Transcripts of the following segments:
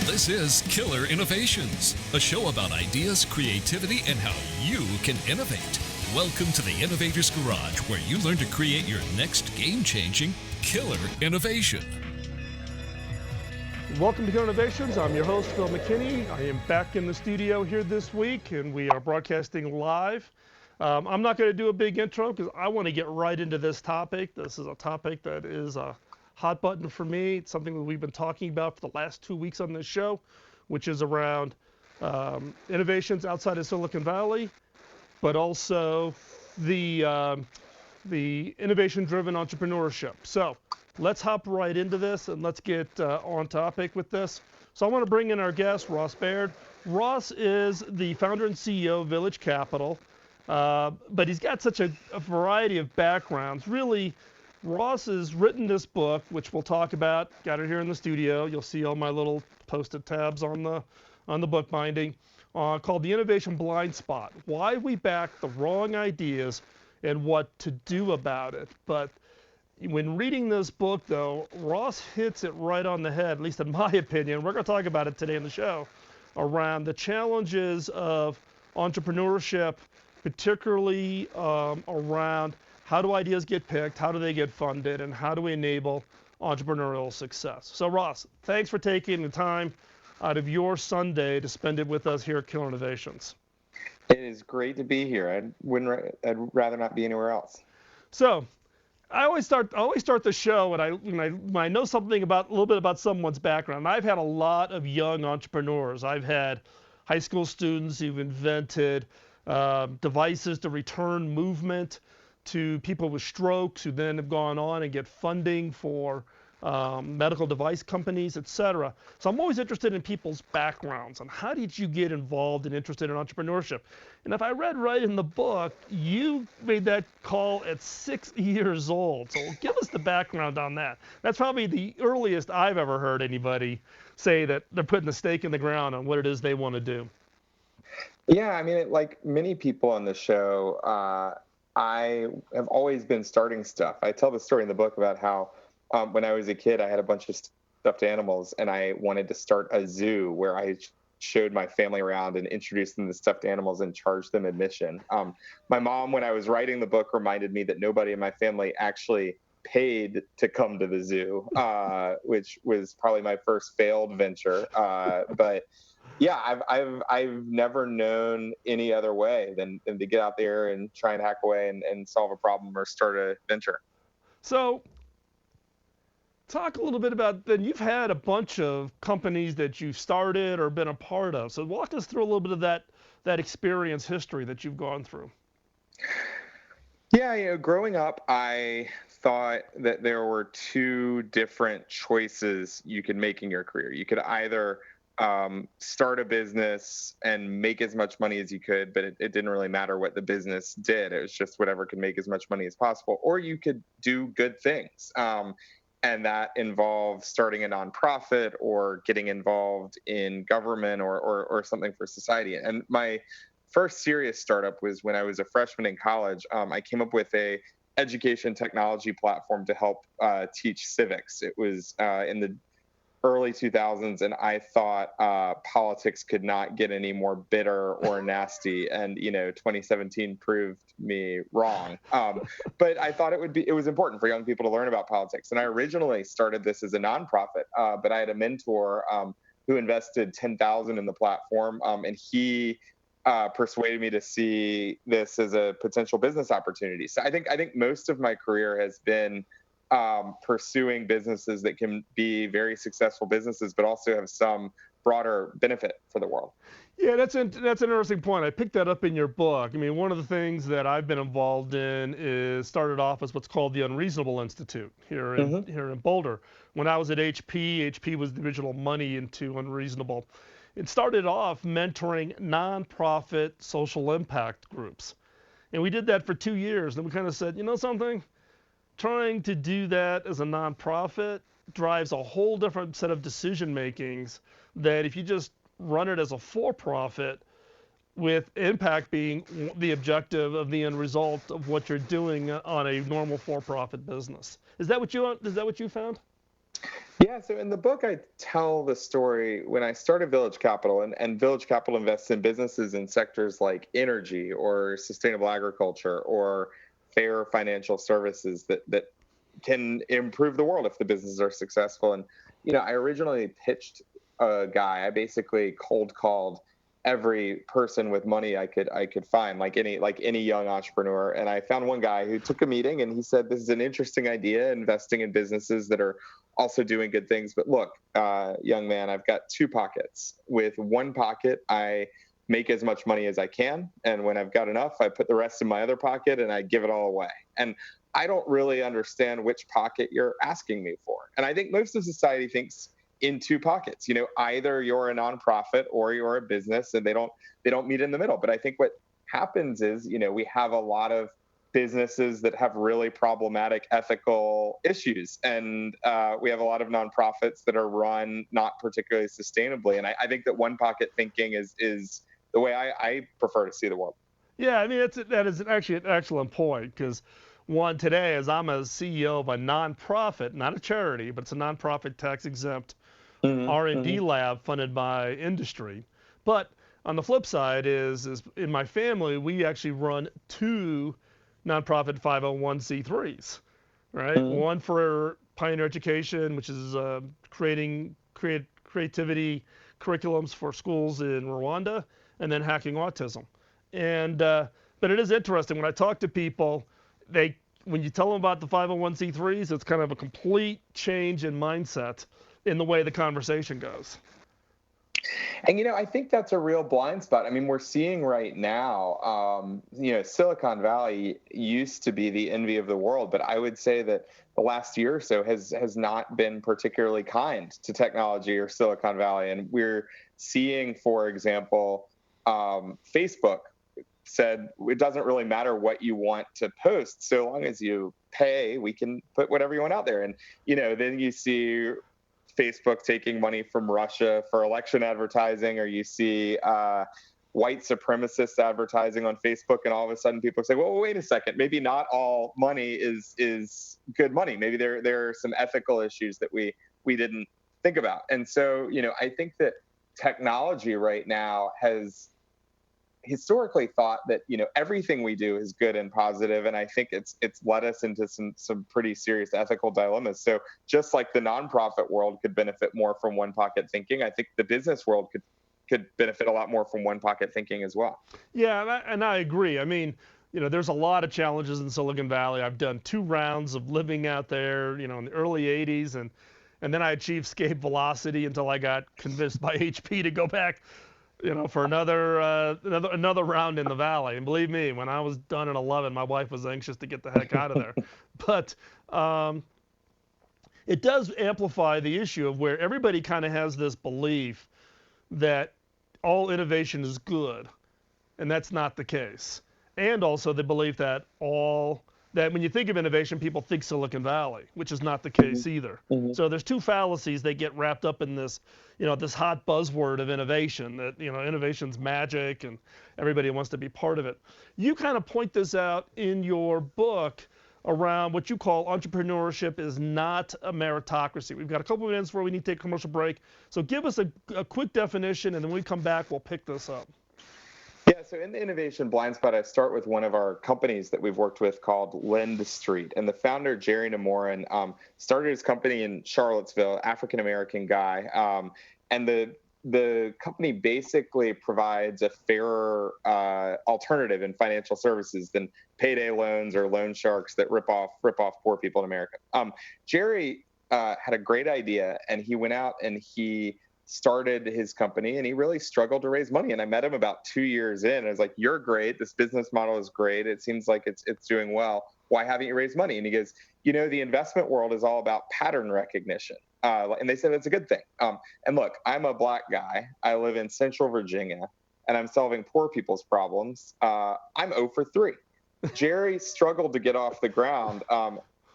This is Killer Innovations, a show about ideas, creativity, and how you can innovate. Welcome to the Innovator's Garage, where you learn to create your next game-changing killer innovation. Welcome to Killer Innovations. I'm your host, Phil McKinney. I am back in the studio here this week, and we are broadcasting live. I'm not going to do a big intro because I want to get right into this topic. This is a topic that is a hot button for me. It's something that we've been talking about for the last 2 weeks on this show, which is around innovations outside of Silicon Valley, but also the innovation-driven entrepreneurship. So let's hop right into this and let's get on topic with this. So I want to bring in our guest, Ross Baird. Ross is the founder and CEO of Village Capital, but he's got such a variety of backgrounds. Really, Ross has written this book, which we'll talk about. Got it here in the studio. You'll see all my little post-it tabs on the book binding, called The Innovation Blind Spot: Why We Back the Wrong Ideas and What to Do About It. But when reading this book, though, Ross hits it right on the head, at least in my opinion. We're going to talk about it today in the show, around the challenges of entrepreneurship, particularly around how do ideas get picked, how do they get funded, and how do we enable entrepreneurial success. So Ross, thanks for taking the time out of your Sunday to spend it with us here at Killer Innovations. It is great to be here. I'd rather not be anywhere else. So I always start the show when I know something about a little bit about someone's background. I've had a lot of young entrepreneurs. I've had high school students who've invented devices to return movement, to people with strokes who then have gone on and get funding for medical device companies, etc. So I'm always interested in people's backgrounds and how did you get involved and interested in entrepreneurship. And if I read right in the book, you made that call at 6 years old. So give us the background on that. That's probably the earliest I've ever heard anybody say that they're putting a stake in the ground on what it is they want to do. Yeah, I mean, like many people on the show, I have always been starting stuff. I tell the story in the book about how when I was a kid, I had a bunch of stuffed animals, and I wanted to start a zoo where I showed my family around and introduced them to stuffed animals and charged them admission. My mom, when I was writing the book, reminded me that nobody in my family actually paid to come to the zoo, which was probably my first failed venture. But yeah, I've never known any other way than to get out there and try and hack away and solve a problem or start a venture. So talk a little bit about, then you've had a bunch of companies that you've started or been a part of. So walk us through a little bit of that experience history that you've gone through. Yeah, growing up, I thought that there were two different choices you could make in your career. You could either start a business and make as much money as you could, but it didn't really matter what the business did. It was just whatever could make as much money as possible. Or you could do good things. And that involved starting a nonprofit or getting involved in government or something for society. And my first serious startup was when I was a freshman in college. I came up with a education technology platform to help teach civics. It was in the early 2000s, and I thought politics could not get any more bitter or nasty. And 2017 proved me wrong. But I thought it was important for young people to learn about politics. And I originally started this as a nonprofit, but I had a mentor who invested $10,000 in the platform, and he persuaded me to see this as a potential business opportunity. So I think most of my career has been pursuing businesses that can be very successful businesses, but also have some broader benefit for the world. Yeah, that's an interesting point. I picked that up in your book. I mean, one of the things that I've been involved in is started off as what's called the Unreasonable Institute here in Boulder. When I was at HP was the original money into Unreasonable. It started off mentoring nonprofit social impact groups. And we did that for 2 years. And we kind of said, you know something? Trying to do that as a nonprofit drives a whole different set of decision makings that if you just run it as a for-profit, with impact being the objective of the end result of what you're doing on a normal for-profit business. Is that what you found? Yeah, so in the book, I tell the story when I started Village Capital, and Village Capital invests in businesses in sectors like energy or sustainable agriculture or fair financial services that can improve the world if the businesses are successful. And, I originally pitched a guy. I basically cold called every person with money I could find, like any young entrepreneur. And I found one guy who took a meeting and he said, "This is an interesting idea, investing in businesses that are also doing good things. But look, young man, I've got two pockets. With one pocket, I make as much money as I can. And when I've got enough, I put the rest in my other pocket and I give it all away. And I don't really understand which pocket you're asking me for." And I think most of society thinks in two pockets. Either you're a nonprofit or you're a business, and they don't meet in the middle. But I think what happens is, we have a lot of businesses that have really problematic ethical issues, and we have a lot of nonprofits that are run not particularly sustainably. And I think that one pocket thinking is the way I prefer to see the world. Yeah, I mean, that is actually an excellent point, because one today, as I'm a CEO of a nonprofit, not a charity, but it's a nonprofit tax-exempt R&D lab funded by industry. But on the flip side is in my family, we actually run two nonprofit 501c3s, right? One for Pioneer Education, which is creating creativity curriculums for schools in Rwanda, and then Hacking Autism. And but it is interesting when I talk to people, when you tell them about the 501c3s, it's kind of a complete change in mindset in the way the conversation goes. And, I think that's a real blind spot. I mean, we're seeing right now, Silicon Valley used to be the envy of the world, but I would say that the last year or so has not been particularly kind to technology or Silicon Valley. And we're seeing, for example, Facebook said it doesn't really matter what you want to post, so long as you pay, we can put whatever you want out there. And, then you see Facebook taking money from Russia for election advertising, or you see white supremacist advertising on Facebook, and all of a sudden people say, well, wait a second, maybe not all money is good money. Maybe there are some ethical issues that we didn't think about. And so, I think that technology right now has historically thought that everything we do is good and positive, and I think it's led us into some pretty serious ethical dilemmas. So just like the nonprofit world could benefit more from one pocket thinking, I think the business world could benefit a lot more from one pocket thinking as well. Yeah, and I agree. I mean, there's a lot of challenges in Silicon Valley. I've done 2 rounds of living out there, in the early 80s, and then I achieved escape velocity until I got convinced by HP to go back for another round in the valley. And believe me, when I was done at 11, my wife was anxious to get the heck out of there. But it does amplify the issue of where everybody kind of has this belief that all innovation is good, and that's not the case. And also the belief that when you think of innovation, people think Silicon Valley, which is not the case either. So there's 2 fallacies that get wrapped up in this, this hot buzzword of innovation, that, innovation's magic and everybody wants to be part of it. You kind of point this out in your book around what you call entrepreneurship is not a meritocracy. We've got a couple of minutes before we need to take a commercial break. So give us a quick definition, and then when we come back, we'll pick this up. Yeah, so in the innovation blind spot, I start with one of our companies that we've worked with called Lend Street. And the founder, Jerry Namorin, started his company in Charlottesville, African-American guy. And the company basically provides a fairer alternative in financial services than payday loans or loan sharks that rip off poor people in America. Jerry had a great idea, and he went out and he started his company, and he really struggled to raise money. And I met him about 2 years in. I was like, "You're great. This business model is great. It seems like it's doing well. Why haven't you raised money?" And he goes, "The investment world is all about pattern recognition." And they said that's a good thing. And look, I'm a black guy. I live in Central Virginia, and I'm solving poor people's problems. I'm 0 for 3. Jerry struggled to get off the ground,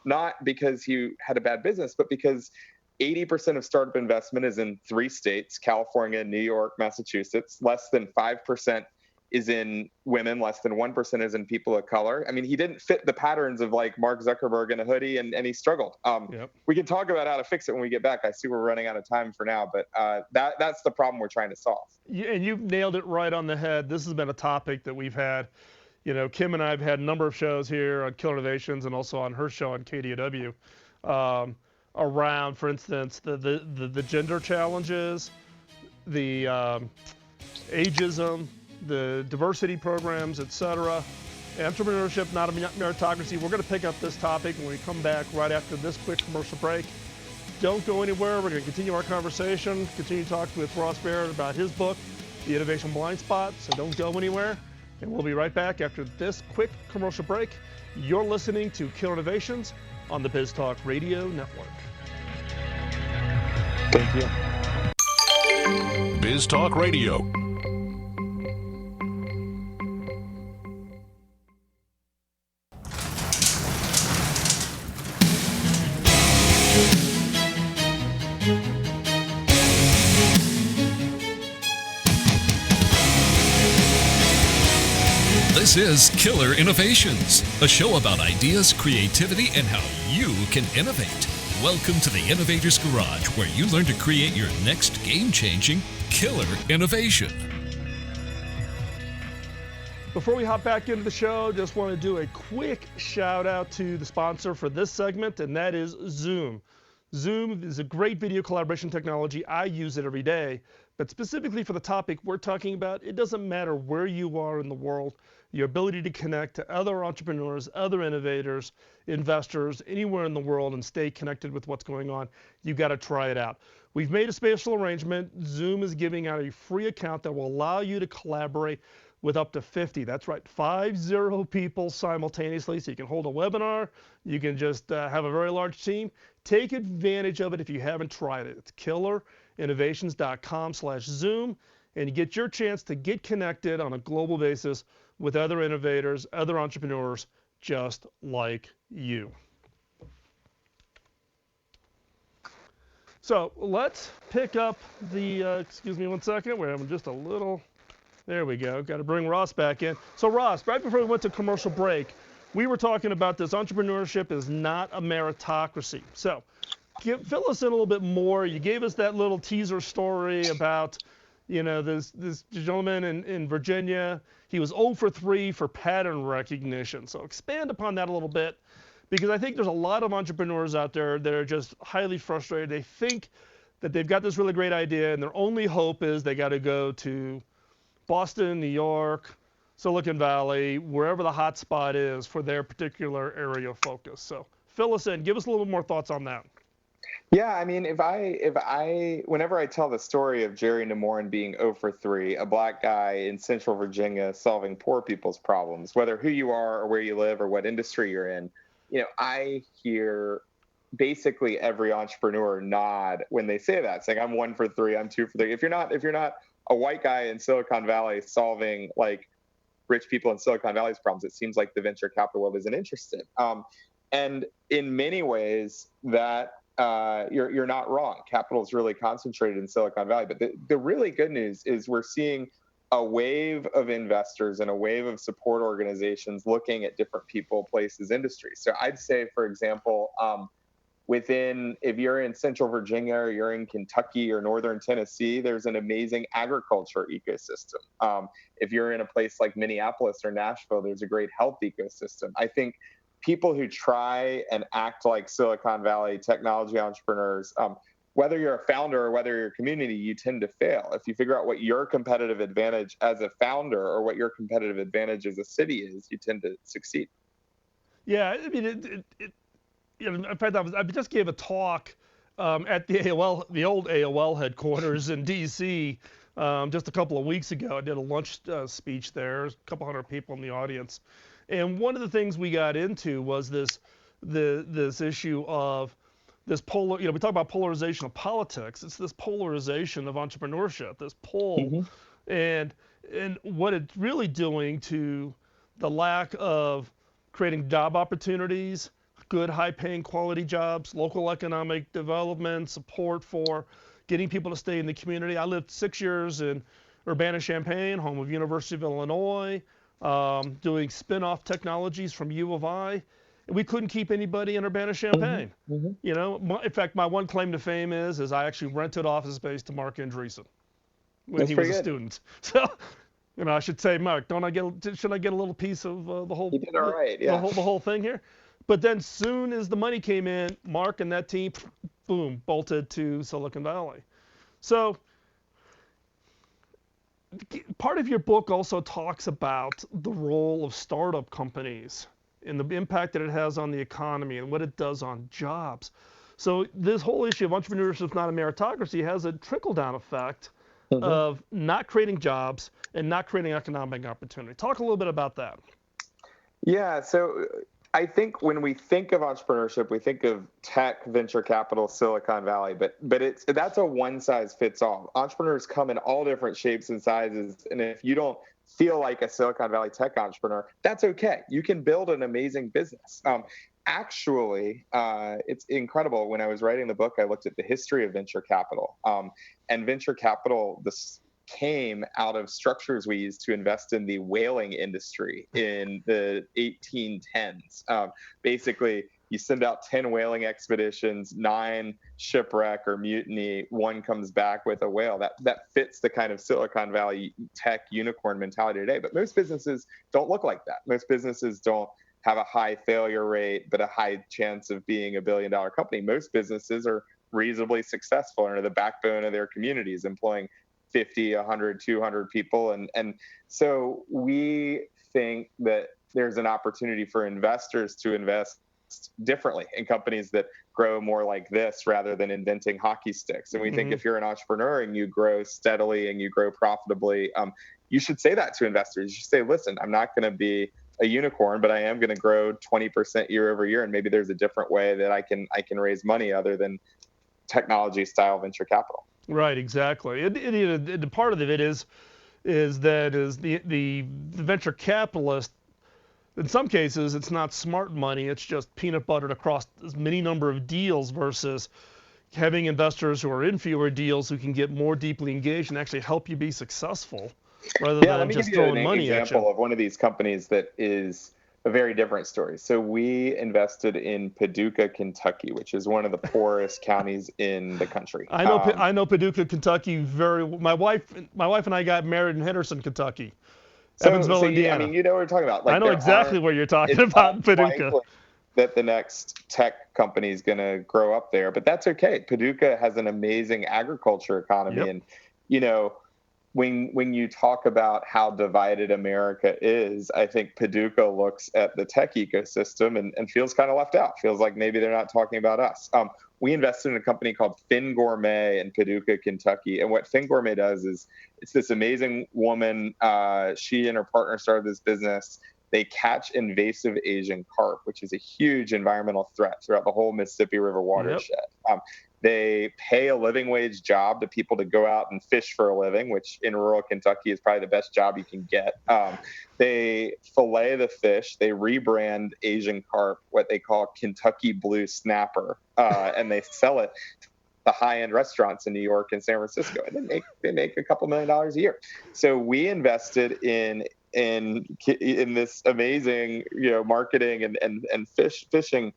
not because he had a bad business, but because 80% of startup investment is in 3 states, California, New York, Massachusetts. Less than 5% is in women, less than 1% is in people of color. I mean, he didn't fit the patterns of like Mark Zuckerberg in a hoodie, and he struggled. Yep. We can talk about how to fix it when we get back. I see we're running out of time for now, but that's the problem we're trying to solve. Yeah, and you've nailed it right on the head. This has been a topic that we've had. Kim and I have had a number of shows here on Killer Innovations and also on her show on KDOW around, for instance, the gender challenges, the ageism, the diversity programs, etc. Entrepreneurship, not a meritocracy. We're going to pick up this topic when we come back right after this quick commercial break. Don't go anywhere. We're going to continue our conversation, continue to talk with Ross Baird about his book, The Innovation Blind Spot. So don't go anywhere. And we'll be right back after this quick commercial break. You're listening to Killer Innovations on the Biz Talk Radio Network. Thank you. Biz Talk Radio. This is Killer Innovations, a show about ideas, creativity, and how you can innovate. Welcome to the Innovator's Garage, where you learn to create your next game-changing killer innovation. Before we hop back into the show, just want to do a quick shout out to the sponsor for this segment, and that is Zoom. Zoom is a great video collaboration technology. I use it every day, but specifically for the topic we're talking about, it doesn't matter where you are in the world. Your ability to connect to other entrepreneurs, other innovators, investors, anywhere in the world and stay connected with what's going on, you got to try it out. We've made a special arrangement. Zoom is giving out a free account that will allow you to collaborate with up to 50. That's right, 50 people simultaneously. So you can hold a webinar. You can just have a very large team. Take advantage of it if you haven't tried it. It's killerinnovations.com/Zoom, and you get your chance to get connected on a global basis with other innovators, other entrepreneurs just like you. So let's pick up the, excuse me one second, we're having just a little, there we go, got to bring Ross back in. So Ross, right before we went to commercial break, we were talking about this entrepreneurship is not a meritocracy. So fill us in a little bit more. You gave us that little teaser story about, this gentleman in Virginia. He was 0 for 3 for pattern recognition. So expand upon that a little bit, because I think there's a lot of entrepreneurs out there that are just highly frustrated. They think that they've got this really great idea, and their only hope is they got to go to Boston, New York, Silicon Valley, wherever the hot spot is for their particular area of focus. So fill us in. Give us a little more thoughts on that. Yeah, I mean, whenever I tell the story of Jerry Namorin being 0 for 3, a black guy in Central Virginia solving poor people's problems, whether who you are or where you live or what industry you're in, I hear basically every entrepreneur nod when they say that, saying, I'm 1 for 3, I'm 2 for 3. If you're not a white guy in Silicon Valley solving like rich people in Silicon Valley's problems, it seems like the venture capital world isn't interested. And in many ways, that you're not wrong. Capital is really concentrated in Silicon Valley. But the really good news is we're seeing a wave of investors and a wave of support organizations looking at different people, places, industries. So I'd say, for example, if you're in Central Virginia or you're in Kentucky or Northern Tennessee, there's an amazing agriculture ecosystem. If you're in a place like Minneapolis or Nashville, there's a great health ecosystem. I think people who try and act like Silicon Valley technology entrepreneurs, whether you're a founder or whether you're a community, you tend to fail. If you figure out what your competitive advantage as a founder or what your competitive advantage as a city is, you tend to succeed. Yeah, I mean, in fact, I just gave a talk at the old AOL headquarters in D.C. Just a couple of weeks ago. I did a lunch speech there, a couple hundred people in the audience. And one of the things we got into was this issue of this we talk about polarization of politics. It's this polarization of entrepreneurship, this pull, and what it's really doing to the lack of creating job opportunities, good, high-paying, quality jobs, local economic development, support for getting people to stay in the community. I lived 6 years in Urbana-Champaign, home of University of Illinois, doing spin-off technologies from U of I. And we couldn't keep anybody in Urbana-Champaign. You know, in fact, my one claim to fame is I actually rented office space to Mark Andreessen when That's he was a pretty good. student. So, you know, I should say, Mark, should I get a little piece of the whole, You did all right, yeah. the whole thing here? But then soon as the money came in, Mark and that team, boom, bolted to Silicon Valley. So part of your book also talks about the role of startup companies and the impact that it has on the economy and what it does on jobs. So this whole issue of entrepreneurship is not a meritocracy has a trickle-down effect of not creating jobs and not creating economic opportunity. Talk a little bit about that. Yeah, so I think when we think of entrepreneurship, we think of tech, venture capital, Silicon Valley, but that's a one-size-fits-all. Entrepreneurs come in all different shapes and sizes, and if you don't feel like a Silicon Valley tech entrepreneur, that's okay. You can build an amazing business. Actually, it's incredible. When I was writing the book, I looked at the history of venture capital, and venture capital, this came out of structures we used to invest in the whaling industry in the 1810s. Basically, you send out 10 whaling expeditions, 9 shipwreck or mutiny, 1 comes back with a whale. That fits the kind of Silicon Valley tech unicorn mentality today. But most businesses don't look like that. Most businesses don't have a high failure rate, but a high chance of being a billion-dollar company. Most businesses are reasonably successful and are the backbone of their communities, employing 50, 100, 200 people. And so we think that there's an opportunity for investors to invest differently in companies that grow more like this rather than inventing hockey sticks. And we think if you're an entrepreneur and you grow steadily and you grow profitably, you should say that to investors. You should say, listen, I'm not going to be a unicorn, but I am going to grow 20% year over year. And maybe there's a different way that I can raise money other than technology style venture capital. Right, exactly. And part of it is the venture capitalist. In some cases, it's not smart money. It's just peanut buttered across as many number of deals versus having investors who are in fewer deals who can get more deeply engaged and actually help you be successful rather than just throwing money at you. Let me give you an example of one of these companies that is a very different story. So we invested in Paducah, Kentucky, which is one of the poorest counties in the country. I know Paducah, Kentucky very. My wife and I got married in Henderson, Kentucky. Evansville, Indiana. I mean, you know what we're talking about. Like, I know exactly what you're talking about, Paducah. That the next tech company is going to grow up there, but that's okay. Paducah has an amazing agriculture economy, and you know, when you talk about how divided America is, I think Paducah looks at the tech ecosystem and feels kind of left out. Feels like maybe they're not talking about us. We invested in a company called Fin Gourmet in Paducah, Kentucky. And what Fin Gourmet does is it's this amazing woman. She and her partner started this business. They catch invasive Asian carp, which is a huge environmental threat throughout the whole Mississippi River watershed. They pay a living wage job to people to go out and fish for a living, which in rural Kentucky is probably the best job you can get. They fillet the fish. They rebrand Asian carp, what they call Kentucky Blue Snapper, and they sell it to the high-end restaurants in New York and San Francisco, and they make a couple $1 million a year. So we invested in this amazing, marketing and fishing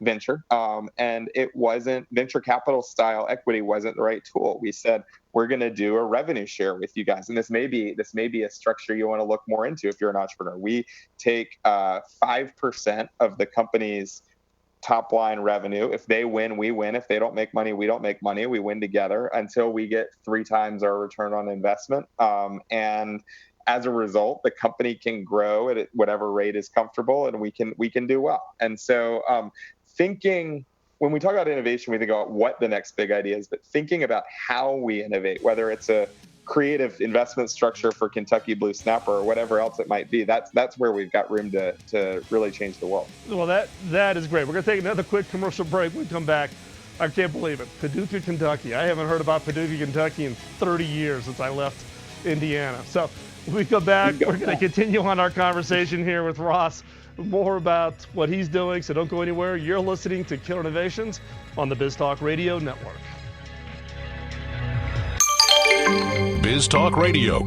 venture, and it wasn't venture capital style equity wasn't the right tool. We said we're going to do a revenue share with you guys, and this may be a structure you want to look more into if you're an entrepreneur. We take 5% of the company's top line revenue. If they win, we win. If they don't make money, we don't make money. We win together until we get 3 times our return on investment. And as a result, the company can grow at whatever rate is comfortable, and we can do well. And so when we talk about innovation, we think about what the next big idea is, but thinking about how we innovate, whether it's a creative investment structure for Kentucky Blue Snapper or whatever else it might be, that's where we've got room to really change the world. Well, that is great. We're going to take another quick commercial break. When we come back, I can't believe it. Paducah, Kentucky. I haven't heard about Paducah, Kentucky in 30 years since I left Indiana. So when we come back, we're going to continue on our conversation here with Ross, more about what he's doing, so don't go anywhere. You're listening to Killer Innovations on the BizTalk Radio Network. Biz Talk Radio.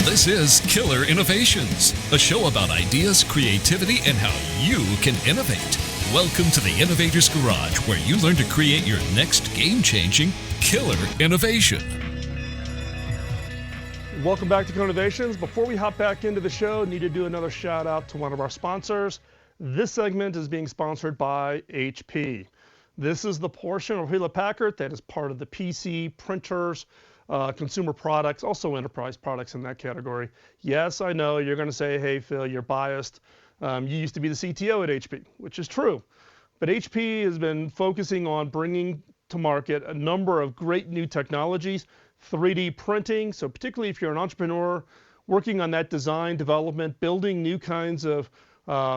This is Killer Innovations, a show about ideas, creativity, and how you can innovate. Welcome to the Innovator's Garage, where you learn to create your next game-changing killer innovation. Welcome back to Killer Innovations. Before we hop back into the show, need to do another shout out to one of our sponsors. This segment is being sponsored by HP. This is the portion of Hewlett-Packard that is part of the PC, printers, consumer products, also enterprise products in that category. Yes, I know you're going to say, hey, Phil, you're biased. You used to be the CTO at HP, which is true. But HP has been focusing on bringing to market a number of great new technologies, 3D printing. So particularly if you're an entrepreneur working on that design, development, building new kinds of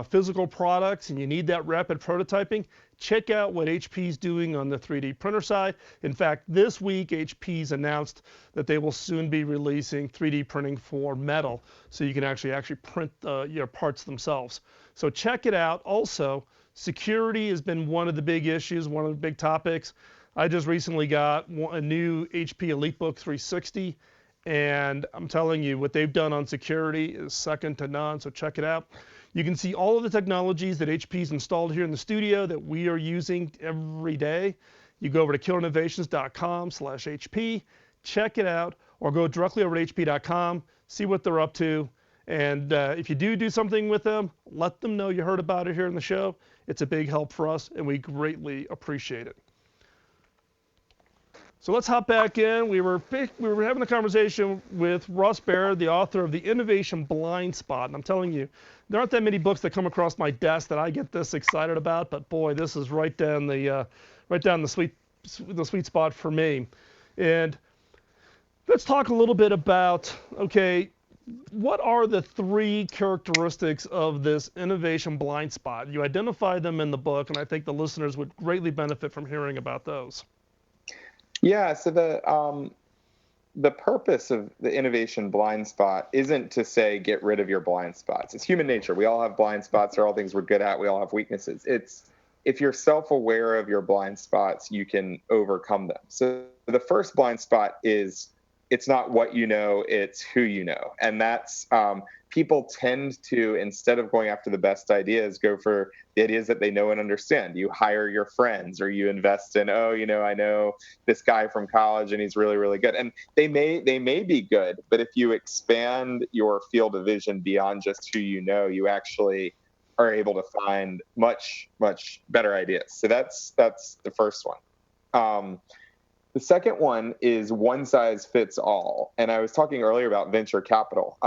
physical products, and you need that rapid prototyping, check out what HP's doing on the 3D printer side. In fact, this week, HP's announced that they will soon be releasing 3D printing for metal, so you can actually print your parts themselves. So check it out. Also, security has been one of the big issues, one of the big topics. I just recently got a new HP EliteBook 360, and I'm telling you, what they've done on security is second to none, so check it out. You can see all of the technologies that HP's installed here in the studio that we are using every day. You go over to killerinnovations.com/HP, check it out, or go directly over to hp.com, see what they're up to. And if you do something with them, let them know you heard about it here in the show. It's a big help for us, and we greatly appreciate it. So let's hop back in. We were having a conversation with Ross Baird, the author of The Innovation Blind Spot. And I'm telling you, there aren't that many books that come across my desk that I get this excited about. But boy, this is right down the sweet spot for me. And let's talk a little bit about, okay, what are the three characteristics of this innovation blind spot? You identify them in the book, and I think the listeners would greatly benefit from hearing about those. Yeah, so the purpose of the innovation blind spot isn't to say get rid of your blind spots. It's human nature. We all have blind spots. They're all things we're good at. We all have weaknesses. It's if you're self-aware of your blind spots, you can overcome them. So the first blind spot is it's not what you know, it's who you know. And that's people tend to, instead of going after the best ideas, go for the ideas that they know and understand. You hire your friends, or you invest in, I know this guy from college and he's really, really good. And they may be good, but if you expand your field of vision beyond just who you know, you actually are able to find much, much better ideas. So that's the first one. The second one is one size fits all. And I was talking earlier about venture capital.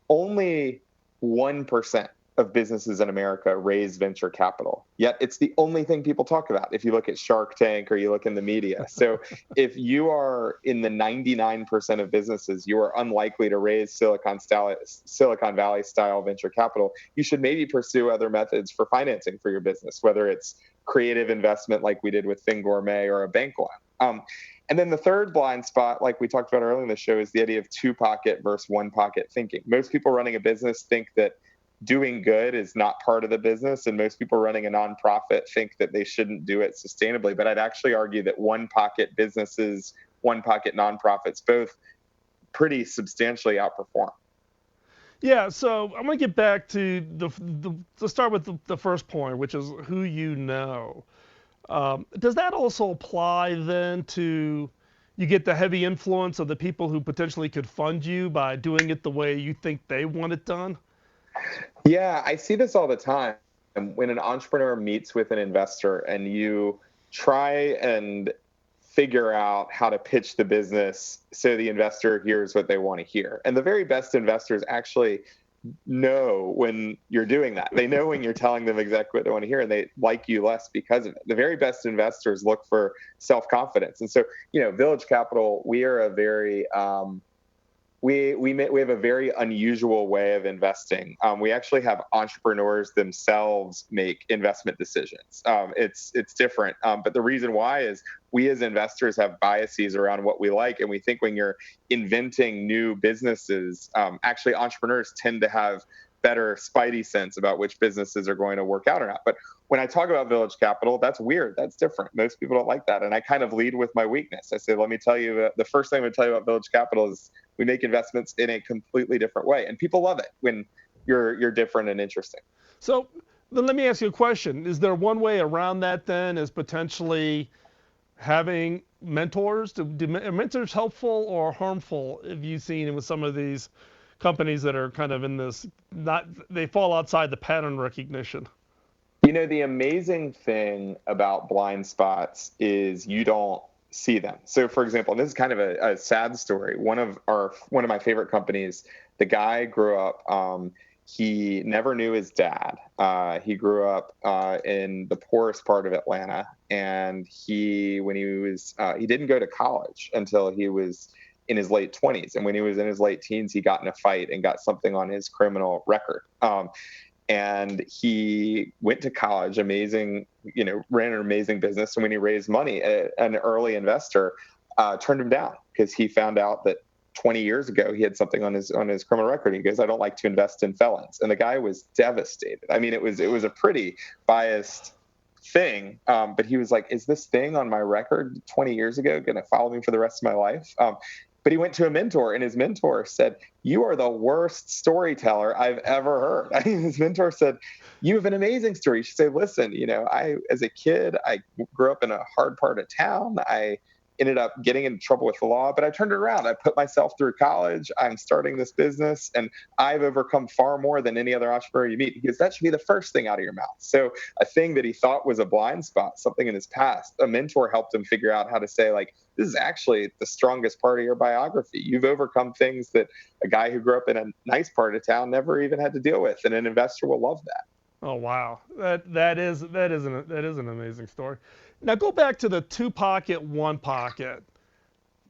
Only 1% of businesses in America raise venture capital, yet it's the only thing people talk about if you look at Shark Tank or you look in the media. So if you are in the 99% of businesses, you are unlikely to raise Silicon Valley style venture capital. You should maybe pursue other methods for financing for your business, whether it's creative investment like we did with Thing Gourmet or a bank loan. And then the third blind spot, like we talked about earlier in the show, is the idea of two-pocket versus one-pocket thinking. Most people running a business think that doing good is not part of the business, and most people running a nonprofit think that they shouldn't do it sustainably. But I'd actually argue that one-pocket businesses, one-pocket nonprofits, both pretty substantially outperform. Yeah, so I'm going to get back to let's start with the first point, which is who you know. Does that also apply then to you get the heavy influence of the people who potentially could fund you by doing it the way you think they want it done? Yeah, I see this all the time. When an entrepreneur meets with an investor and you try and figure out how to pitch the business so the investor hears what they want to hear. And the very best investors actually know when you're doing that. They know when you're telling them exactly what they want to hear, and they like you less because of it. The very best investors look for self-confidence. And so, Village Capital, we are a very We have a very unusual way of investing. We actually have entrepreneurs themselves make investment decisions. It's different, but the reason why is we as investors have biases around what we like, and we think when you're inventing new businesses, actually entrepreneurs tend to have better spidey sense about which businesses are going to work out or not. But when I talk about Village Capital, that's weird. That's different. Most people don't like that. And I kind of lead with my weakness. I say, let me tell you, the first thing I'm going to tell you about Village Capital is we make investments in a completely different way. And people love it when you're different and interesting. So then let me ask you a question. Is there one way around that then, is potentially having mentors? Are mentors helpful or harmful, have you seen with some of these companies that are kind of in this, they fall outside the pattern recognition? The amazing thing about blind spots is you don't see them. So for example, and this is kind of a sad story. One of my favorite companies, the guy grew up, he never knew his dad. He grew up in the poorest part of Atlanta, and he didn't go to college until he was in his late 20s. And when he was in his late teens, he got in a fight and got something on his criminal record. And he went to college, ran an amazing business. And when he raised money, an early investor turned him down because he found out that 20 years ago he had something on his criminal record. He goes, "I don't like to invest in felons." And the guy was devastated. I mean, it was a pretty biased thing, but he was like, "Is this thing on my record 20 years ago going to follow me for the rest of my life?" But he went to a mentor, and his mentor said, "You are the worst storyteller I've ever heard." I mean, his mentor said, "You have an amazing story." You should say, "Listen, as a kid, I grew up in a hard part of town. I ended up getting into trouble with the law, but I turned it around. I put myself through college. I'm starting this business, and I've overcome far more than any other entrepreneur you meet." Because that should be the first thing out of your mouth. So a thing that he thought was a blind spot, something in his past, a mentor helped him figure out how to say, like, this is actually the strongest part of your biography. You've overcome things that a guy who grew up in a nice part of town never even had to deal with, and an investor will love that. Oh wow, that is an amazing story. Now go back to the 2 pocket, 1 pocket.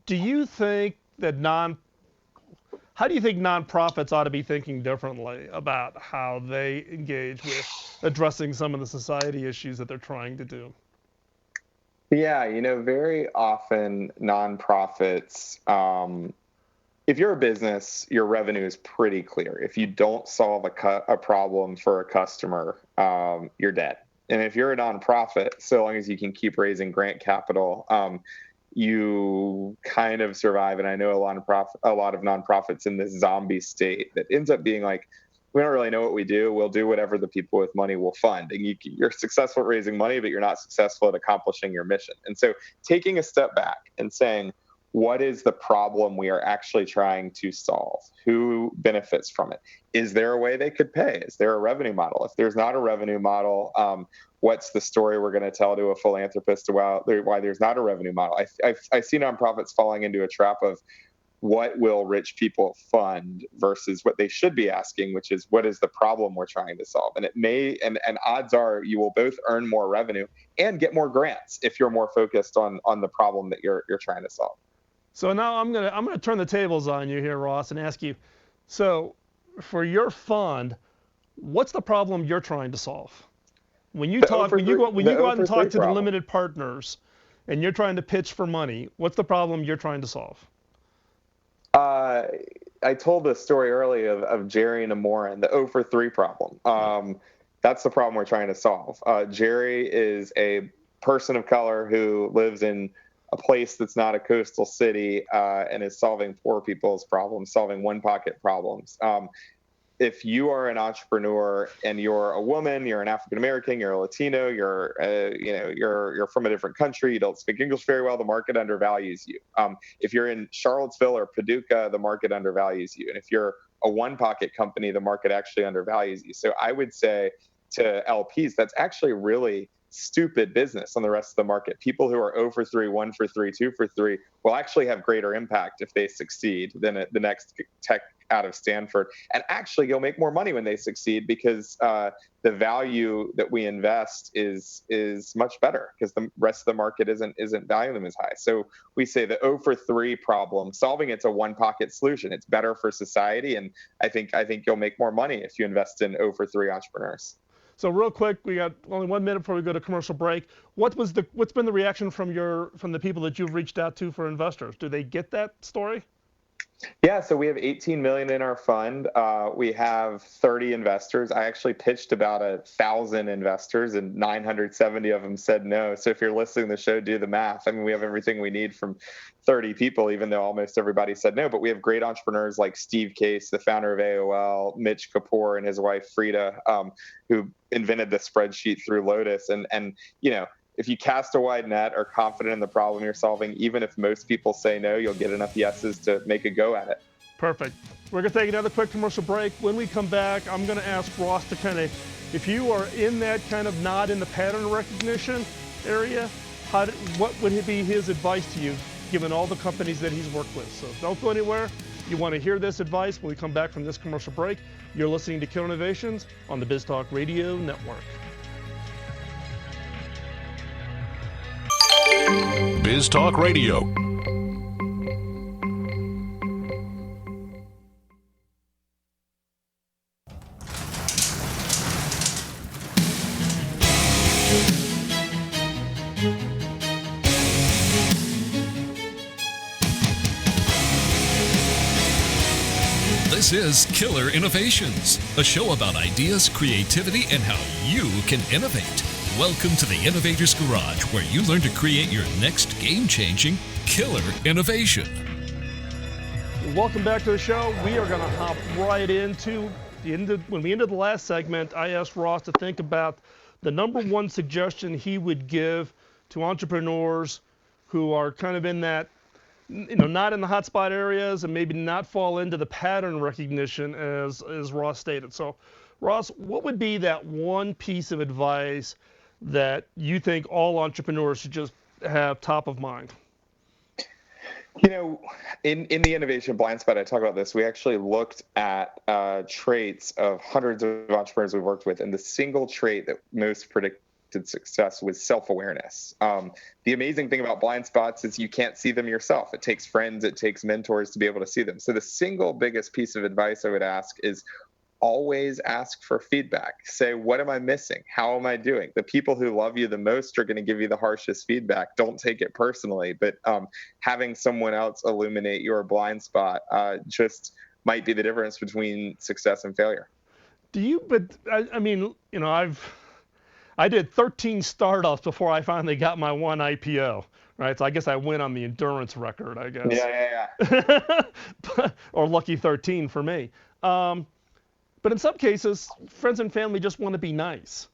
Do you think that how do you think nonprofits ought to be thinking differently about how they engage with addressing some of the society issues that they're trying to do? Yeah, very often nonprofits, if you're a business, your revenue is pretty clear. If you don't solve a problem for a customer, you're dead. And if you're a nonprofit, so long as you can keep raising grant capital, you kind of survive. And I know a lot of nonprofits in this zombie state that ends up being like, we don't really know what we do. We'll do whatever the people with money will fund. And you're successful at raising money, but you're not successful at accomplishing your mission. And so taking a step back and saying, what is the problem we are actually trying to solve? Who benefits from it? Is there a way they could pay? Is there a revenue model? If there's not a revenue model, what's the story we're going to tell to a philanthropist about why there's not a revenue model? I see nonprofits falling into a trap of what will rich people fund versus what they should be asking, which is, what is the problem we're trying to solve? And it may, and odds are you will both earn more revenue and get more grants if you're more focused on the problem that you're trying to solve. So now I'm gonna turn the tables on you here, Ross, and ask you, so for your fund, what's the problem you're trying to solve? When you go out and talk to the limited partners and you're trying to pitch for money, what's the problem you're trying to solve? I told the story earlier of Jerry and Amorin, the 0 for 3 problem. That's the problem we're trying to solve. Jerry is a person of color who lives in a place that's not a coastal city and is solving poor people's problems, solving one pocket problems. If you are an entrepreneur and you're a woman, you're an African American, you're a Latino, you're from a different country, you don't speak English very well, the market undervalues you. If you're in Charlottesville or Paducah, the market undervalues you. And if you're a one pocket company, the market actually undervalues you. So I would say to LPs, that's actually really stupid business on the rest of the market. People who are 0 for 3, 1 for 3, 2 for 3 will actually have greater impact if they succeed than the next tech out of Stanford. And actually, you'll make more money when they succeed because the value that we invest is much better because the rest of the market isn't valuing them as high. So we say the 0 for 3 problem, solving it's a one pocket solution. It's better for society, and I think you'll make more money if you invest in 0 for 3 entrepreneurs. So real quick, we got only 1 minute before we go to commercial break. What's been the reaction from the people that you've reached out to for investors? Do they get that story? Yeah, so we have 18 million in our fund. We have 30 investors. I actually pitched about 1,000 investors, and 970 of them said no. So if you're listening to the show, do the math. I mean, we have everything we need from 30 people, even though almost everybody said no. But we have great entrepreneurs like Steve Case, the founder of AOL, Mitch Kapoor and his wife Frida, who invented the spreadsheet through Lotus, and if you cast a wide net, are confident in the problem you're solving, even if most people say no, you'll get enough yeses to make a go at it. Perfect. We're going to take another quick commercial break. When we come back, I'm going to ask Ross to if you are in that kind of not in the pattern recognition area, what would be his advice to you, given all the companies that he's worked with? So don't go anywhere. You want to hear this advice when we come back from this commercial break. You're listening to Killer Innovations on the BizTalk Radio Network. BizTalk Radio. This is Killer Innovations, a show about ideas, creativity, and how you can innovate. Welcome to the Innovator's Garage, where you learn to create your next game-changing killer innovation. Welcome back to the show. We are going to hop right into when we ended the last segment. I asked Ross to think about the number one suggestion he would give to entrepreneurs who are kind of in that, not in the hotspot areas and maybe not fall into the pattern recognition as Ross stated. So, Ross, what would be that one piece of advice that you think all entrepreneurs should just have top of mind? In the innovation blind spot, I talk about this. We actually looked at traits of hundreds of entrepreneurs we've worked with, and the single trait that most predicted success was self-awareness. The amazing thing about blind spots is you can't see them yourself. It takes friends, it takes mentors to be able to see them. So the single biggest piece of advice I would ask is always ask for feedback. Say, what am I missing? How am I doing? The people who love you the most are going to give you the harshest feedback. Don't take it personally, but having someone else illuminate your blind spot just might be the difference between success and failure. I did 13 startups before I finally got my one IPO, right? So I guess I win on the endurance record, I guess. Yeah. Or lucky 13 for me. But in some cases, friends and family just want to be nice.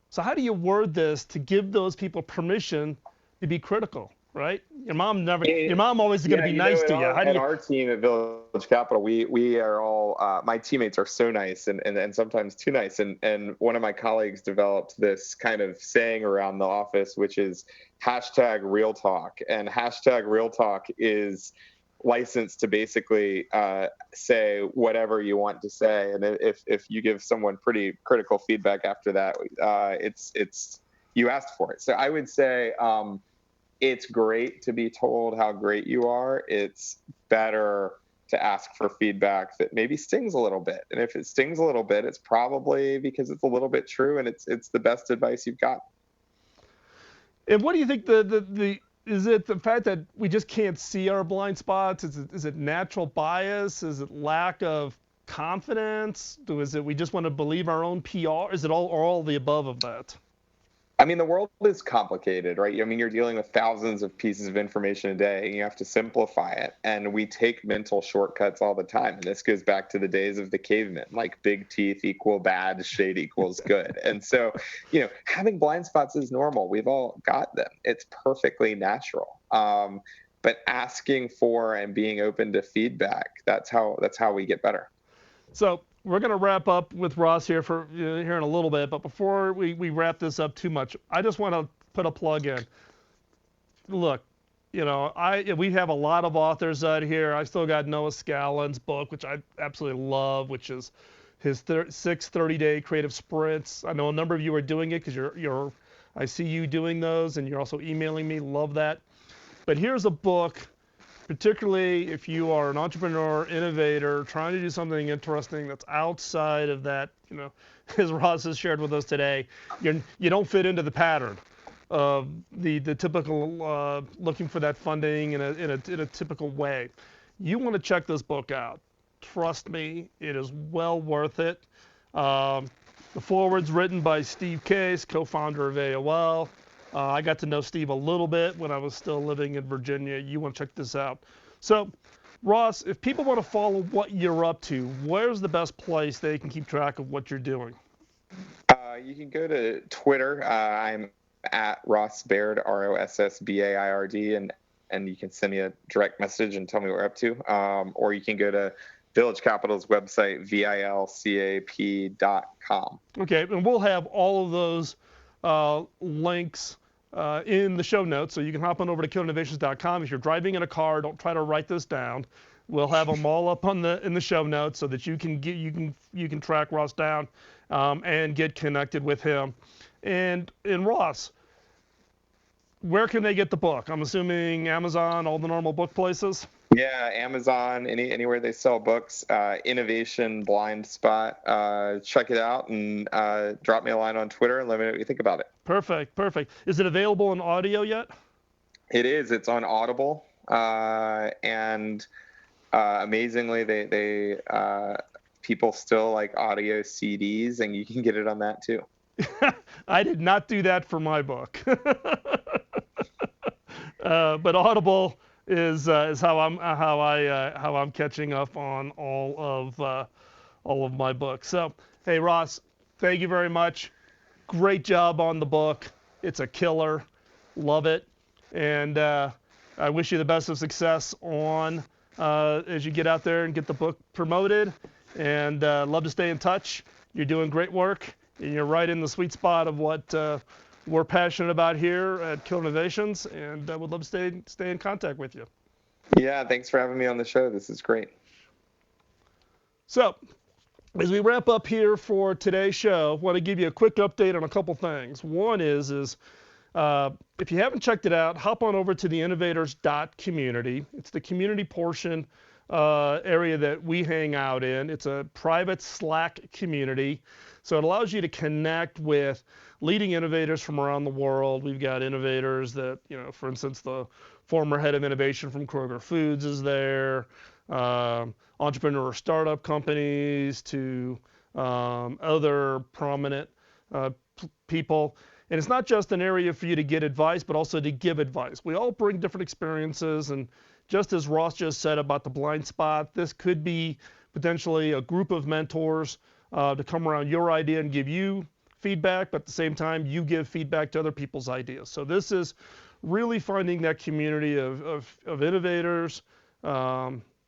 So how do you word this to give those people permission to be critical, right? Your mom always is going to be nice to you. Our team at Village Capital, we are all, my teammates are so nice and sometimes too nice. And one of my colleagues developed this kind of saying around the office, which is #RealTalk. And #RealTalk is licensed to basically say whatever you want to say, and if you give someone pretty critical feedback after that, it's you asked for it. So I would say it's great to be told how great you are. It's better to ask for feedback that maybe stings a little bit, and if it stings a little bit, it's probably because it's a little bit true, and it's the best advice you've got. And what do you think is it the fact that we just can't see our blind spots? Is it natural bias? Is it lack of confidence? Is it we just want to believe our own PR? Is it all the above of that? I mean, the world is complicated, right? I mean, you're dealing with thousands of pieces of information a day, and you have to simplify it. And we take mental shortcuts all the time. And this goes back to the days of the cavemen, like big teeth equal bad, shade equals good. And so, having blind spots is normal. We've all got them. It's perfectly natural. But asking for and being open to feedback, that's how we get better. So we're going to wrap up with Ross here for here in a little bit. But before we wrap this up too much, I just want to put a plug in. Look, we have a lot of authors out here. I still got Noah Scallan's book, which I absolutely love, which is his 6 30-day creative sprints. I know a number of you are doing it because I see you doing those, and you're also emailing me. Love that. But here's a book, particularly if you are an entrepreneur, innovator, trying to do something interesting that's outside of that, as Ross has shared with us today, you don't fit into the pattern of the typical looking for that funding in a typical way. You want to check this book out. Trust me, it is well worth it. The foreword's written by Steve Case, co-founder of AOL. I got to know Steve a little bit when I was still living in Virginia. You want to check this out. So, Ross, if people want to follow what you're up to, where's the best place they can keep track of what you're doing? You can go to Twitter. I'm at Ross Baird, ROSSBAIRD, and you can send me a direct message and tell me what we're up to. Or you can go to Village Capital's website, vilcap.com. Okay, and we'll have all of those links in the show notes, so you can hop on over to killerinnovations.com. If you're driving in a car, don't try to write this down. We'll have them all up in the show notes so that you can track Ross down and get connected with him. And Ross, where can they get the book? I'm assuming Amazon, all the normal book places. Yeah, Amazon, anywhere they sell books. Innovation Blind Spot. Check it out and drop me a line on Twitter and let me know what you think about it. Perfect. Is it available in audio yet? It is. It's on Audible, and amazingly, they people still like audio CDs, and you can get it on that too. I did not do that for my book, but Audible is how I'm catching up on all of my books. So, hey Ross, thank you very much. Great job on the book. It's a killer. Love it. And I wish you the best of success on as you get out there and get the book promoted. And love to stay in touch. You're doing great work. And you're right in the sweet spot of what we're passionate about here at Killer Innovations. And would love to stay in contact with you. Yeah, thanks for having me on the show. This is great. So, as we wrap up here for today's show, I want to give you a quick update on a couple things. One is if you haven't checked it out, hop on over to the innovators.community. It's the community portion area that we hang out in. It's a private Slack community. So it allows you to connect with leading innovators from around the world. We've got innovators that, for instance, the former head of innovation from Kroger Foods is there, entrepreneur startup companies to other prominent people. And it's not just an area for you to get advice, but also to give advice. We all bring different experiences, and just as Ross just said about the blind spot, this could be potentially a group of mentors to come around your idea and give you feedback, but at the same time, you give feedback to other people's ideas. So this is really finding that community of innovators,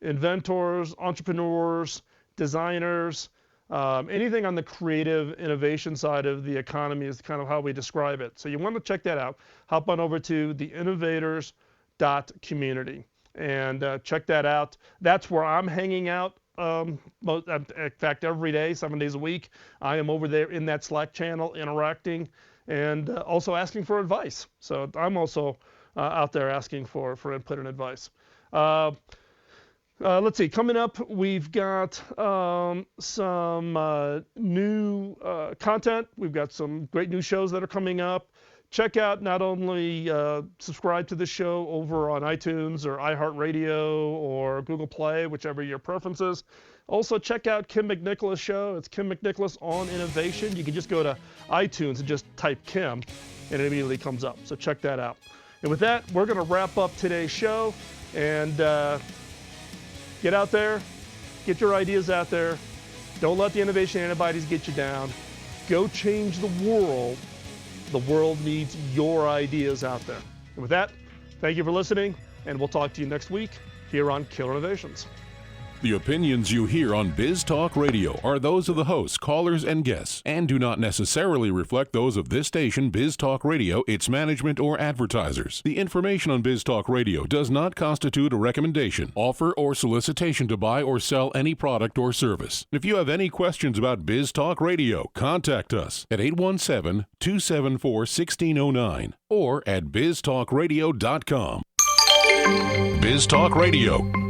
inventors, entrepreneurs, designers, anything on the creative innovation side of the economy is kind of how we describe it. So you want to check that out. Hop on over to the innovators.community and check that out. That's where I'm hanging out. In fact, every day, 7 days a week, I am over there in that Slack channel interacting and also asking for advice. So I'm also out there asking for input and advice. Let's see, coming up, we've got some new content. We've got some great new shows that are coming up. Check out, not only subscribe to the show over on iTunes or iHeartRadio or Google Play, whichever your preference is. Also, check out Kim McNicholas' show. It's Kim McNicholas on Innovation. You can just go to iTunes and just type Kim, and it immediately comes up. So check that out. And with that, we're going to wrap up today's show. And get out there, get your ideas out there. Don't let the innovation antibodies get you down. Go change the world. The world needs your ideas out there. And with that, thank you for listening, and we'll talk to you next week here on Killer Innovations. The opinions you hear on Biz Talk Radio are those of the hosts, callers, and guests, and do not necessarily reflect those of this station, Biz Talk Radio, its management, or advertisers. The information on Biz Talk Radio does not constitute a recommendation, offer, or solicitation to buy or sell any product or service. If you have any questions about Biz Talk Radio, contact us at 817-274-1609 or at biztalkradio.com. Biz Talk Radio.